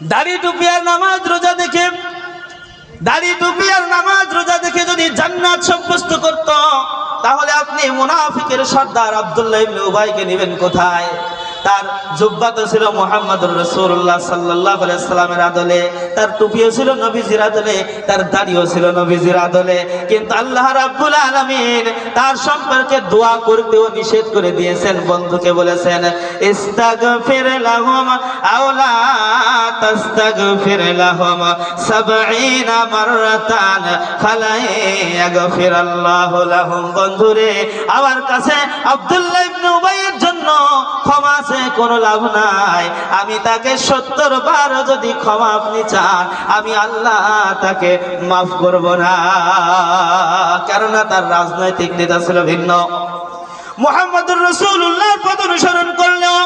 দাড়ি টুপি আর নামাজ রোজা দেখে, দাড়ি টুপি আর নামাজ রোজা দেখে যদি জান্নাত সাব্যস্ত করত, তাহলে আপনি মুনাফিকের সর্দার আব্দুল্লাহ ইবনে উবাইকে নেবেন কোথায়? তার জুব্বা তো ছিল মুহাম্মদুর রাসূলুল্লাহ সাল্লাল্লাহু আলাইহি সাল্লামের আদলে, তার টুপিও ছিল নবীজির আদলে, তার দাড়িও ছিল নবীজির আদলে। কিন্তু আল্লাহ রাব্বুল আলামিন তার সম্পর্কে দোয়া করতেও নিষেধ করে দিয়েছেন। বন্ধুকে বলেছেন, ইস্তাগফির লাহুম আও লা তাস্তাগফির লাহুম ৭০ মাররাতান ফালা ইয়াগফিরাল্লাহু লাহুম। বন্ধুরে, আমার কাছে আব্দুল্লাহ ইবনে উবাইয়ের জন্য ক্ষমা কোনো লাভ নাই। আমি তাকে ৭০ বার যদি ক্ষমা আপনি চান, আমি আল্লাহ তাকে মাফ করব না, কেননা তার রাজনৈতিক নেতা ছিল ভিন্ন। মুহাম্মদুর রাসূলুল্লাহর পথ অনুসরণ করলেও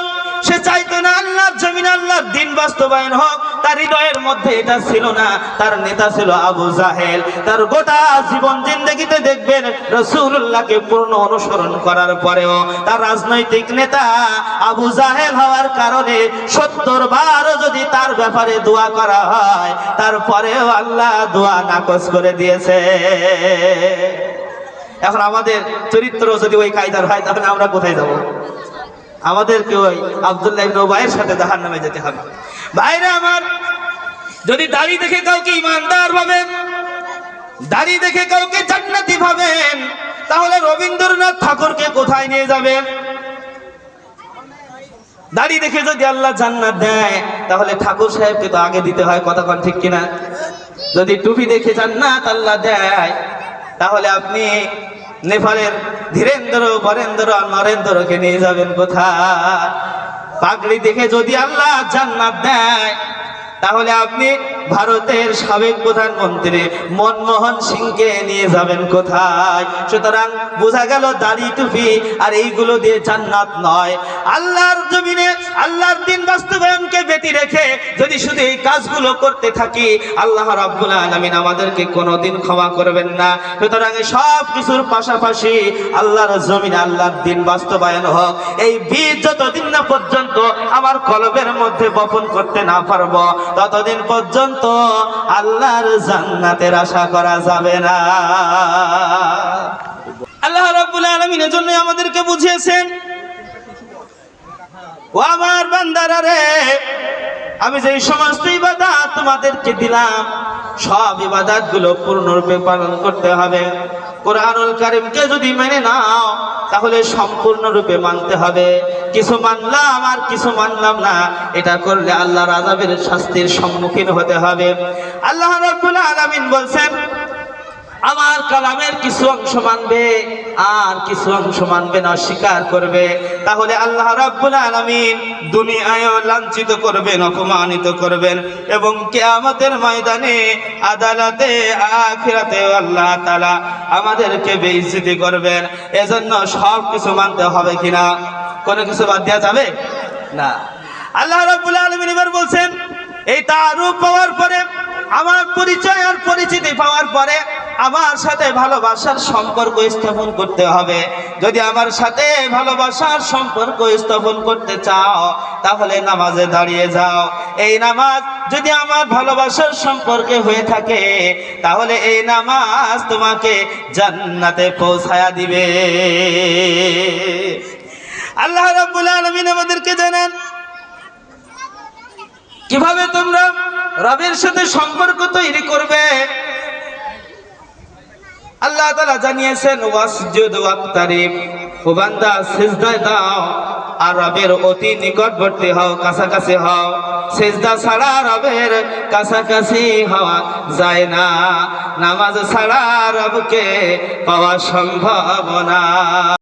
সে চাইতো না আল্লাহর জমিনে আল্লাহর দ্বীন বাস্তবায়ন হোক। তার হৃদয়ের মধ্যে এটা ছিল না। তার নেতা ছিল আবু জাহেল। তার গোটা জীবন জিন্দেগিতে দেখবেন রাসূলুল্লাহকে পূর্ণ অনুসরণ করার পরেও তার রাজনৈতিক নেতা আবু জাহেল হওয়ার কারণে ৭০ বার যদি তার ব্যাপারে দোয়া করা হয়, তারপরেও আল্লাহ দোয়া নাকচ করে দিয়েছে। এখন আমাদের চরিত্র যদি ওই কায়দার হয়, তাহলে আমরা কোথায় যাব? আমাদেরকে ওই আব্দুল্লাহ ইবনে উবাইয়ের সাথে জাহান্নামে যেতে হবে। ভাইরা আমার, যদি দাড়ি দেখে কাউকে ইমানদার ভাবেন, দাড়ি দেখে কাউকে জান্নাতি ভাবেন, তাহলে রবীন্দ্রনাথ ঠাকুরকে কোথায় নিয়ে যাবেন? দাড়ি দেখে যদি আল্লাহ জান্নাত দেয়, তাহলে ঠাকুর সাহেবকে তো আগে দিতে হয়। কথা কোন ঠিক কিনা? যদি টুপি দেখে জান্নাত আল্লাহ দেয়, তাহলে আপনি নেপালের ধীরেন্দ্র, বরেন্দ্র আর নরেন্দ্রকে নিয়ে যাবেন কোথায়? পাগড়ি দেখে যদি আল্লাহ জান্নাত দেয়, তাহলে আপনি ভারতের সাবেক প্রধানমন্ত্রী মনমোহন সিংকে নিয়ে যাবেন কোথায়? সুতরাং বোঝা গেল দাড়ি টুপি আর এইগুলো দিয়ে জান্নাত নয়। আল্লাহর জমিনে আল্লাহর দ্বীন বাস্তবায়নকে ব্যতি রেখে যদি শুধু এই কাজগুলো করতে থাকি, আল্লাহ রাব্বুল আলামিন আমাদেরকে কোনোদিন ক্ষমা করবেন না। সুতরাং সব কিছুর পাশাপাশি আল্লাহর জমিনে আল্লাহর দ্বীন বাস্তবায়ন হোক, এই বীজ যতদিন না পর্যন্ত আমার কলবের মধ্যে বপন করতে না পারবো, ততদিন পর্যন্ত আল্লাহর জান্নাতের আশা করা যাবে না। আল্লাহ রাব্বুল আলামিন এজন্য আমাদেরকে বুঝিয়েছেন, ও আমার বান্দারা রে, আমি যে সমস্ত ইবাদত তোমাদেরকে দিলাম, সব ইবাদত গুলো পূর্ণরূপে পালন করতে হবে। কোরআনুল কারীমকে যদি মেনে নাও, তাহলে সম্পূর্ণরূপে মানতে হবে। কিছু মানলাম আর কিছু মানলাম না, এটা করলে আল্লাহর আযাবের শাস্তির সম্মুখীন হতে হবে। আল্লাহ রাব্বুল আলামিন বলছেন, আমার কালামের কিছু অংশ মানবে আর কিছু অংশ মানবে না, অস্বীকার করবে, তাহলে আল্লাহ রাব্বুল আলামিন দুনিয়ায়ও লাঞ্ছিত করবেন, অপমানিত করবেন, এবং কিয়ামতের ময়দানে আদালতে আখিরাতেও আল্লাহ তাআলা আমাদেরকে বেইজ্জতি করবেন। এজন্য সব কিছু মানতে হবে। কিনা কোনো কিছু বাদ দেওয়া যাবে না। আল্লাহ রাব্বুল আলামিন এবার বলছেন, এই তাআরুফ পাওয়ার পরে, আমার পরিচয় আর পরিচিতি পাওয়ার পরে আমার সাথে ভালোবাসার সম্পর্ক স্থাপন করতে হবে। যদি আমার সাথে ভালোবাসার সম্পর্ক স্থাপন করতে চাও, তাহলে নামাজে দাঁড়িয়ে যাও। এই নামাজ যদি আমার ভালোবাসার সম্পর্কে হয়ে থাকে, তাহলে এই নামাজ তোমাকে জান্নাতে পৌঁছায়া দিবে। আল্লাহ রাব্বুল আলামিন আমাদেরকে জানান কিভাবে তোমরা রবের সাথে সম্পর্ক তৈরি করবে। আল্লাহ তাআলা জানিয়েছেন, ওয়াসজুদ ওয়াক্তারিব, ও বান্দা সিজদায় দাও আর রবের অতি নিকটবর্তী হও, কাছাকাছি হও। সিজদা ছাড়া রবের কাছাকাছি হওয়া যায় না, নামাজ ছাড়া রবকে পাওয়া সম্ভব না।